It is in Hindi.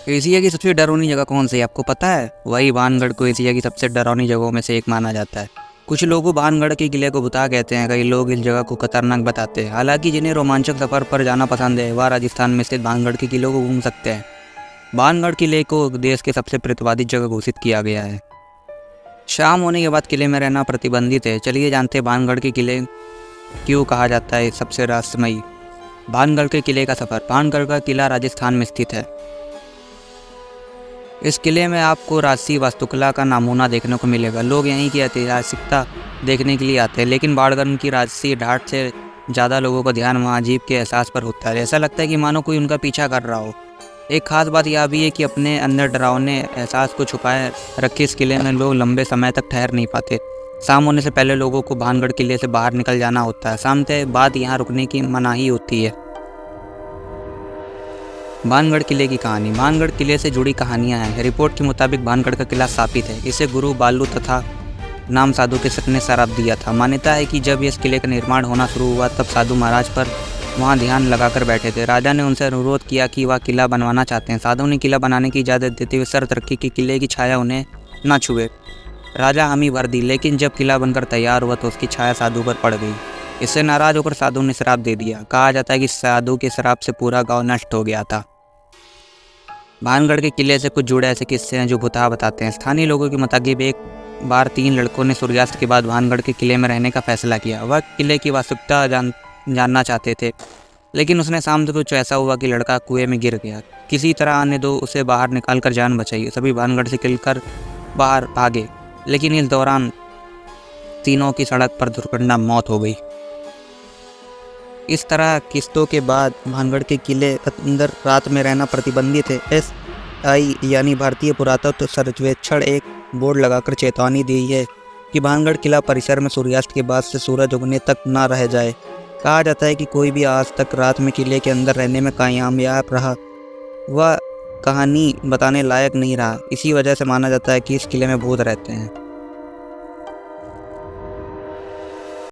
एशिया की सबसे डरावनी जगह कौन सी है आपको पता है? वही भानगढ़ को एशिया की सबसे डरावनी जगहों में से एक माना जाता है। कुछ लोग भानगढ़ के किले को भुता कहते हैं, कई लोग इस जगह को खतरनाक बताते हैं। हालांकि जिन्हें रोमांचक सफर पर जाना पसंद है वह राजस्थान में स्थित भानगढ़ के किलों को घूम सकते हैं। भानगढ़ किले को देश के सबसे प्रतिवादित जगह घोषित किया गया है। शाम होने के बाद किले में रहना प्रतिबंधित है। चलिए जानते हैं भानगढ़ के किले क्यों कहा जाता है सबसे रहस्यमयी। भानगढ़ के किले का सफर। भानगढ़ का किला राजस्थान में स्थित है। इस किले में आपको राजसी वास्तुकला का नमूना देखने को मिलेगा। लोग यहीं की ऐतिहासिकता देखने के लिए आते हैं, लेकिन बाड़गढ़ की राजसी ढाट से ज़्यादा लोगों का ध्यान वहाँ अजीब के एहसास पर होता है। ऐसा लगता है कि मानो कोई उनका पीछा कर रहा हो। एक खास बात यह भी है कि अपने अंदर डरावने एहसास को छुपाए रखे इस किले में लोग लंबे समय तक ठहर नहीं पाते। शाम होने से पहले लोगों को भानगढ़ किले से बाहर निकल जाना होता है। शाम के बाद यहाँ रुकने की मनाही होती है। भानगढ़ किले की कहानी। भानगढ़ किले से जुड़ी कहानियां हैं। रिपोर्ट के मुताबिक भानगढ़ का किला स्थापित है। इसे गुरु बालू तथा नाम साधु के शक ने श्राप दिया था। मान्यता है कि जब इस किले का निर्माण होना शुरू हुआ तब साधु महाराज पर वहां ध्यान लगाकर बैठे थे। राजा ने उनसे अनुरोध किया कि वह किला बनवाना चाहते हैं। साधु ने किला बनाने की इजाज़त देते हुए शर्त रखी कि किले की छाया उन्हें न छुए। राजा हामी भर दी, लेकिन जब किला बनकर तैयार हुआ तो उसकी छाया साधु पर पड़ गई। इससे नाराज होकर साधु ने श्राप दे दिया। कहा जाता है कि साधु के श्राप से पूरा गाँव नष्ट हो गया था। भानगढ़ के किले से कुछ जुड़े ऐसे किस्से हैं जो भुतहा बताते हैं। स्थानीय लोगों के मुताबिक एक बार 3 लड़कों ने सूर्यास्त के बाद भानगढ़ के किले में रहने का फैसला किया। वह किले की वास्तुकता जानना चाहते थे, लेकिन उसने सामने कुछ ऐसा हुआ कि लड़का कुएं में गिर गया। किसी तरह आने दो उसे बाहर निकाल कर जान बचाई। सभी भानगढ़ से निकलकर बाहर भागे, लेकिन इस दौरान तीनों की सड़क पर दुर्घटना मौत हो गई। इस तरह किस्तों के बाद भानगढ़ के किले अंदर रात में रहना प्रतिबंधित है। SI यानी भारतीय पुरातत्व सर्वेक्षण एक बोर्ड लगाकर चेतावनी दी है कि भानगढ़ किला परिसर में सूर्यास्त के बाद से सूरज उगने तक न रह जाए। कहा जाता है कि कोई भी आज तक रात में किले के अंदर रहने में कामयाब रहा वह कहानी बताने लायक नहीं रहा। इसी वजह से माना जाता है कि इस किले में भूत रहते हैं।